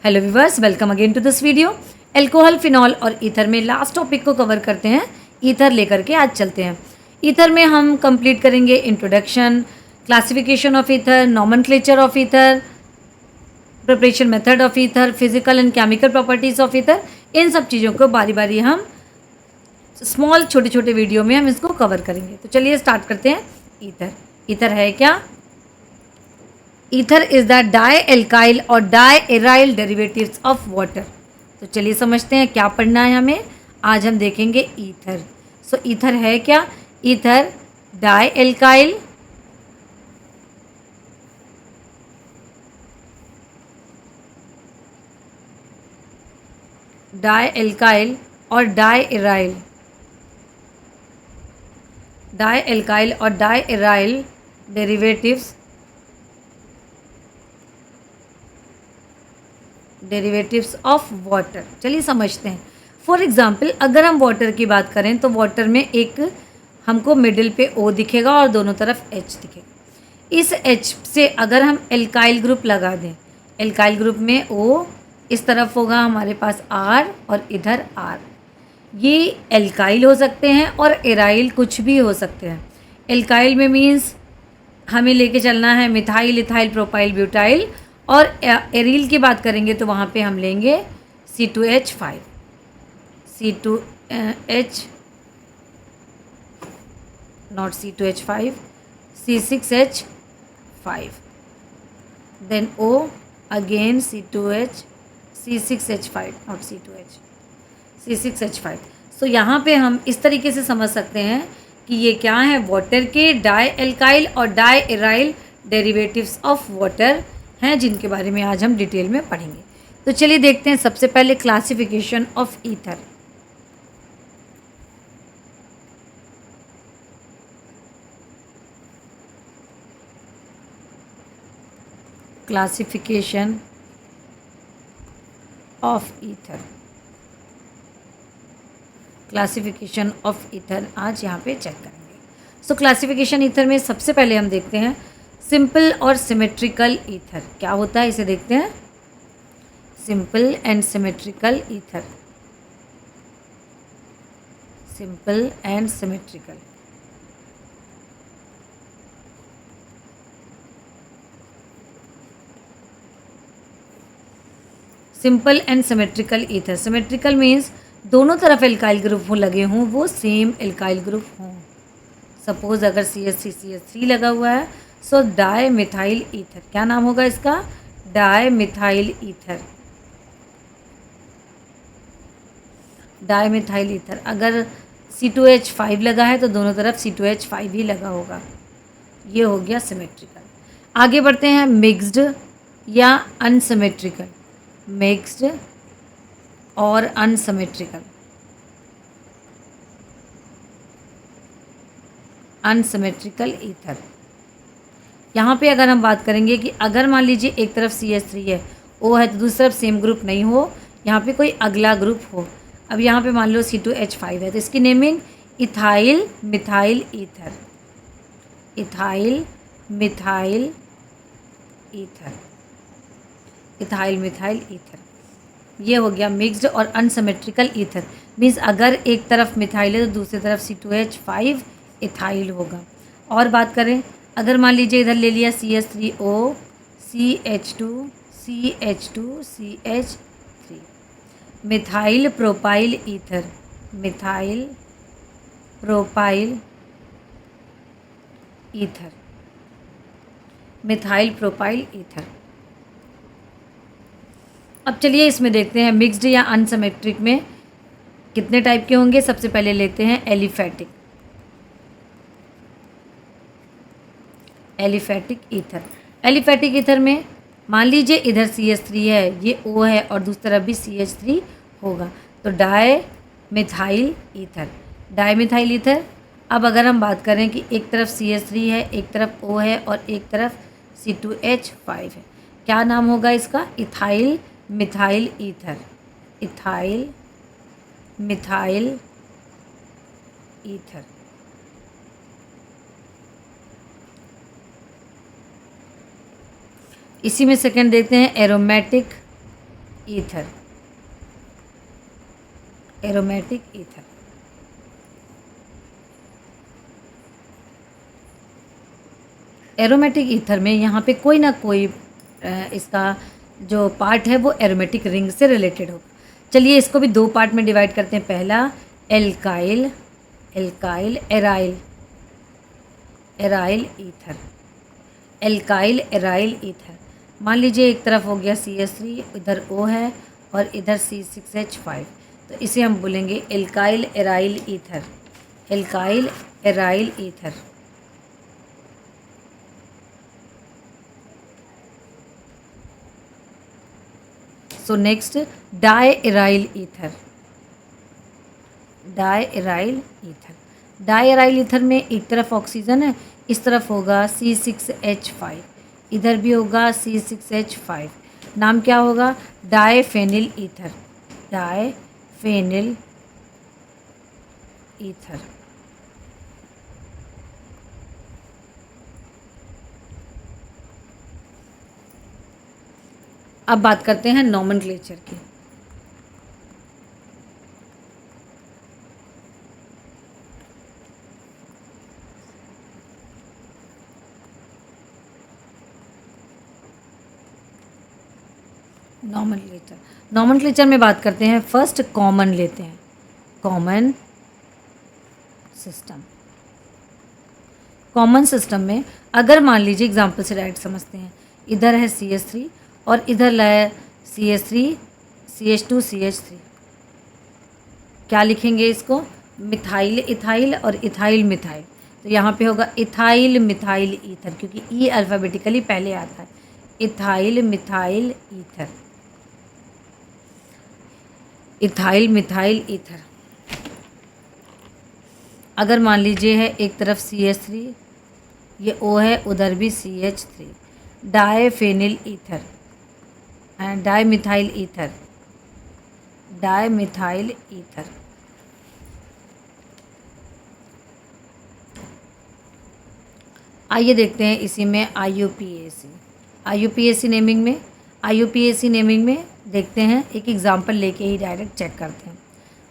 Hello viewers, welcome again to this video. Alcohol, phenol और ether में last topic को cover करते हैं। ईथर लेकर के आज चलते हैं। ईथर में हम कंप्लीट करेंगे introduction, classification of ether, nomenclature of ether, preparation method of ether, physical and chemical properties of ether. इन सब चीज़ों को बारी बारी हम स्मॉल छोटे छोटे वीडियो में हम इसको कवर करेंगे। तो चलिए स्टार्ट करते हैं। ईथर ईथर है क्या? Ether is the dialkyl और diaryl derivatives of water. तो चलिए समझते हैं क्या पढ़ना है हमें। आज हम देखेंगे ईथर। सो ईथर है क्या? ईथर डाई एल्काइल और डाई एराइल और diaryl derivatives of water. चलिए समझते हैं। फॉर एग्जाम्पल, अगर हम वाटर की बात करें तो वाटर में एक हमको मिडिल पे O दिखेगा और दोनों तरफ H दिखेगा। इस H से अगर हम एल्काइल ग्रुप लगा दें, एल्काइल ग्रुप में O इस तरफ होगा हमारे पास R और इधर R। ये एल्काइल हो सकते हैं और एराइल कुछ भी हो सकते हैं। एल्काइल में मीन्स हमें लेके चलना है मिथाइल, इथाइल, प्रोपाइल, ब्यूटाइल। और एरील की बात करेंगे तो वहाँ पे हम लेंगे C2H5, C2H not C2H5, C6H5, then O again C2H, C6H5 not C2H, C6H5। सो यहाँ पे हम इस तरीके से समझ सकते हैं कि ये क्या है, वाटर के डाई एल्काइल और diaryl derivatives of water हैं, जिनके बारे में आज हम डिटेल में पढ़ेंगे। तो चलिए देखते हैं सबसे पहले classification of ether. Classification of ether, classification of ether आज यहाँ पे चेक करेंगे। सो क्लासिफिकेशन ईथर में सबसे पहले हम देखते हैं सिंपल और सिमेट्रिकल ईथर क्या होता है, इसे देखते हैं। Simple and symmetrical ether, simple and symmetrical. Simple and symmetrical ether, symmetrical means दोनों तरफ एल्काइल ग्रुप हो लगे हों, वो सेम एल्काइल ग्रुप हों। सपोज अगर CH3 लगा हुआ है, सो डाई मिथाइल ईथर। क्या नाम होगा इसका? Di methyl ether, dimethyl ether. अगर C2H5 लगा है तो दोनों तरफ C2H5 ही लगा होगा। ये हो गया सिमेट्रिकल। आगे बढ़ते हैं मिक्स्ड या अनसिमेट्रिकल, मिक्स्ड और अनसिमेट्रिकल। अनसिमेट्रिकल ईथर, यहाँ पे अगर हम बात करेंगे कि अगर मान लीजिए एक तरफ CH3 है, O है, तो दूसरी तरफ सेम ग्रुप नहीं हो, यहाँ पे कोई अगला ग्रुप हो। अब यहाँ पे मान लो C2H5 है, तो इसकी naming ethyl methyl ether, ethyl methyl ether, ethyl methyl ether. ये हो गया मिक्स्ड और अनसिमेट्रिकल ईथर। मीन्स अगर एक तरफ मिथाइल है तो दूसरी तरफ C2H5 इथाइल होगा। और बात करें, अगर मान लीजिए इधर ले लिया CH3O, CH2, CH2, CH3, methyl propyl ether, methyl propyl ether, methyl propyl ether. अब चलिए इसमें देखते हैं मिक्स्ड या अनसिमेट्रिक में कितने टाइप के होंगे। सबसे पहले लेते हैं aliphatic, aliphatic ether. Aliphatic ether में मान लीजिए इधर CH3 है, ये O है और दूसरी तरफ भी CH3 होगा, तो di methyl ether, dimethyl ether. अब अगर हम बात करें कि एक तरफ CH3 है, एक तरफ O है और एक तरफ C2H5 है, क्या नाम होगा इसका? Ethyl methyl ether, ethyl methyl ether. इसी में सेकंड देखते हैं aromatic ether, aromatic ether. Aromatic ether में यहाँ पे कोई ना कोई इसका जो पार्ट है वो एरोमेटिक रिंग से रिलेटेड होगा। चलिए इसको भी दो पार्ट में डिवाइड करते हैं। पहला alkyl, alkyl aryl, aryl ether, alkyl aryl ether. मान लीजिए एक तरफ हो गया CH3, इधर O है और इधर C6H5, तो इसे हम बोलेंगे alkyl aryl ether, alkyl aryl ether. So next diaryl ether, diaryl ether. Diaryl ether में एक तरफ ऑक्सीजन है, इस तरफ होगा C6H5, इधर भी होगा C6H5। नाम क्या होगा? Diphenyl ether, diphenyl ether. अब बात करते हैं नॉमेनक्लेचर की। नॉमेनक्लेचर, नॉमेनक्लेचर में बात करते हैं। फर्स्ट कॉमन लेते हैं, कॉमन सिस्टम। कॉमन सिस्टम में अगर मान लीजिए एग्जांपल से डायरेक्ट समझते हैं, इधर है CH3 और इधर है CH3 CH2 CH3। क्या लिखेंगे इसको? मिथाइल इथाइल और इथाइल मिथाइल। तो यहाँ पे होगा इथाइल मिथाइल ईथर, क्योंकि ई अल्फ़ाबेटिकली पहले आता है। Ethyl methyl ether, ethyl methyl ether. अगर मान लीजिए है एक तरफ CH3, ये O है, उधर भी CH3, diphenyl ether and dimethyl ether, dimethyl ether. आइए देखते हैं इसी में IUPAC, IUPAC नेमिंग में, IUPAC नेमिंग में देखते हैं, एक एग्जांपल लेके ही डायरेक्ट चेक करते हैं।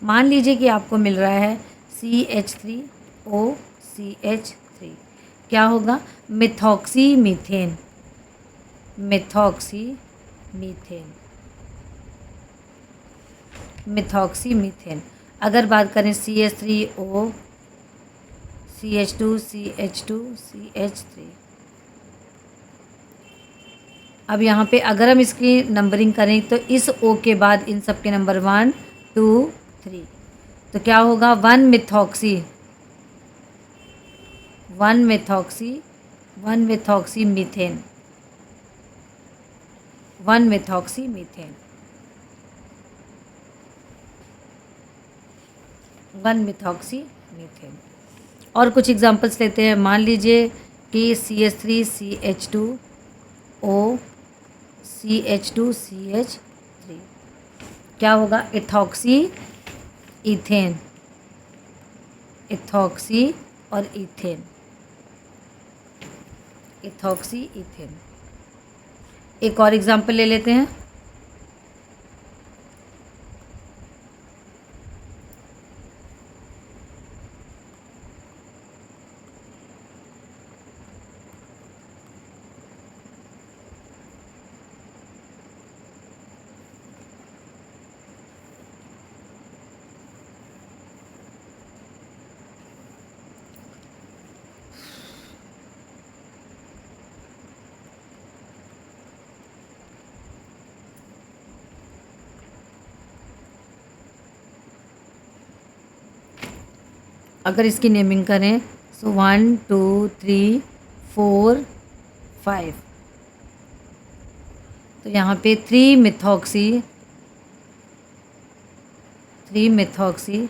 मान लीजिए कि आपको मिल रहा है CH3OCH3, क्या होगा? Methoxy methane, methoxy methane, methoxy methane. अगर बात करें CH3O CH2 CH2 CH3। अब यहाँ पे अगर हम इसकी नंबरिंग करें तो इस O के बाद इन सब के नंबर 1 2 3, तो क्या होगा? 1 methoxy, 1 methoxy, 1 methoxy methane, 1 methoxy methane, 1 methoxy methane. और कुछ एग्जांपल्स लेते हैं। मान लीजिए कि CH3 CH2O CH2 CH3, क्या होगा? इथॉक्सी इथेन, इथॉक्सी और इथेन, इथॉक्सी इथेन। एक और एग्जांपल ले लेते हैं। अगर इसकी नेमिंग करें सो 1 2 3 4 5, तो यहाँ पे 3 methoxy, 3 methoxy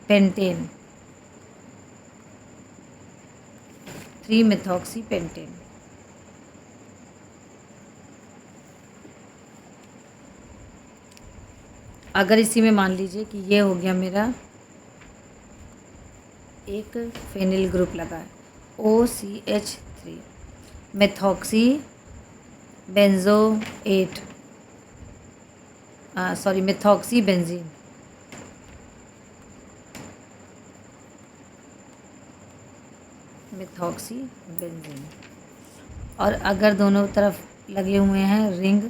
pentane, 3 methoxy pentane. अगर इसी में मान लीजिए कि ये हो गया मेरा एक फेनिल ग्रुप लगा है OCH3, methoxy benzoate, sorry methoxy benzene. Methoxy benzene. और अगर दोनों तरफ लगे हुए हैं रिंग,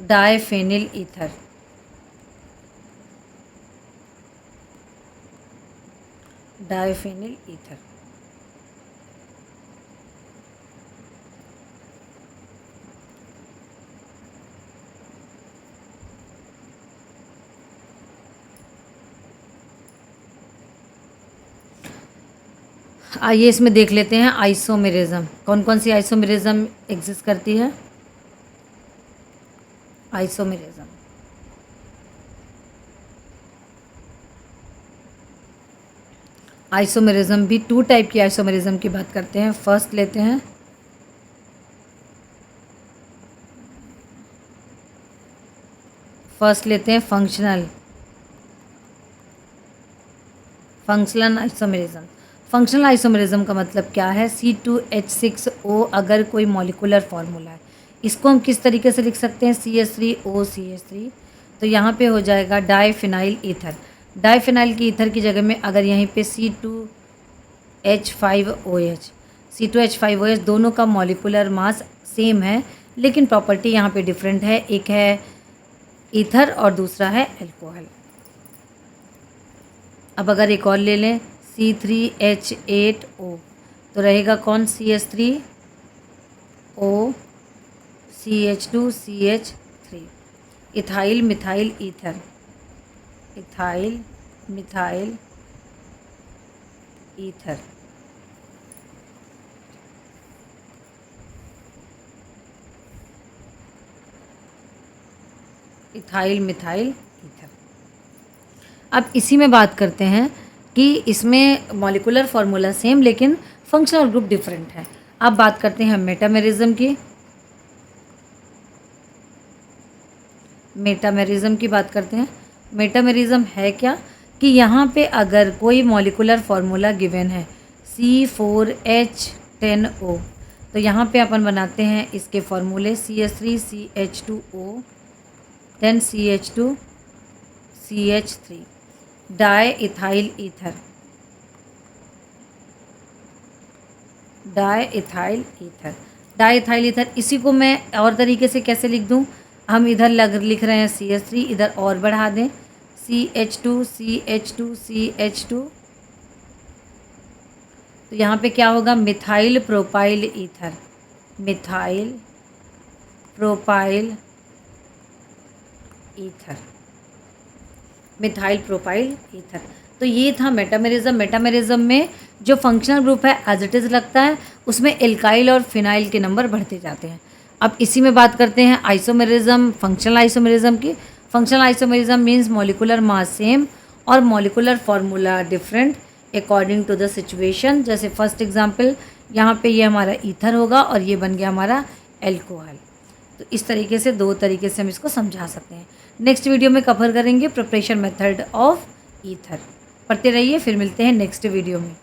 डायफेनिल ईथर। डायफेनिल ईथर। आइए इसमें देख लेते हैं आइसोमेरिज्म। कौन कौन सी आइसोमेरिज्म एग्जिस्ट करती है? आइसोमेरिज्म, आइसोमेरिज्म भी 2 टाइप की आइसोमेरिज्म की बात करते हैं। फर्स्ट लेते हैं फंक्शनल आइसोमेरिज्म। फंक्शनल आइसोमेरिज्म का मतलब क्या है? C2H6O अगर कोई मॉलिकुलर फार्मूला है, इसको हम किस तरीके से लिख सकते हैं? CH3OCH3। तो यहाँ पे हो जाएगा डाइफिनाइल ईथर। डाइफिनाइल की ईथर की जगह में अगर यहीं पे C2H5OH दोनों का मॉलिकुलर मास सेम है, लेकिन प्रॉपर्टी यहाँ पे डिफरेंट है। एक है ईथर और दूसरा है अल्कोहल। अब अगर एक और ले लें C3H8O, तो रहेगा कौन? CH3O CH2CH3। Ethyl methyl ether. Ethyl methyl ether. Ethyl methyl ether. अब इसी में बात करते हैं कि इसमें मॉलिकुलर फार्मूला सेम लेकिन फंक्शनल ग्रुप डिफरेंट है। अब बात करते हैं मेटामेरिज्म की। मेटामेरिज्म की बात करते हैं। मेटामेरिज्म है क्या? कि यहाँ पे अगर कोई मॉलिकुलर फार्मूला गिवन है C4H10O, तो यहाँ पे अपन बनाते हैं इसके फार्मूले CH3CH2O then CH2CH3 diethyl ether. Diethyl ether. Diethyl ether, इसी को मैं और तरीके से कैसे लिख दूँ? हम इधर लिख रहे हैं CH3, इधर और बढ़ा दें CH2CH2CH2, तो यहाँ पे क्या होगा? Methyl propyl ether. Methyl propyl ether. Methyl propyl ether. तो ये था मेटामेरिज्म। मेटामेरिज्म में जो फंक्शनल ग्रुप है एज इट इज़ लगता है, उसमें एल्काइल और फिनाइल के नंबर बढ़ते जाते हैं। अब इसी में बात करते हैं आइसोमेरिज्म, फंक्शनल आइसोमेरिज्म की। Functional isomerism means molecular mass same और molecular formula different according to the situation. जैसे फर्स्ट एग्जांपल, यहाँ पे ये हमारा ईथर होगा और ये बन गया हमारा एल्कोहल। तो इस तरीके से 2 तरीके से हम इसको समझा सकते हैं। नेक्स्ट वीडियो में कवर करेंगे प्रिपरेशन मेथड ऑफ ईथर। पढ़ते रहिए, फिर मिलते हैं नेक्स्ट वीडियो में।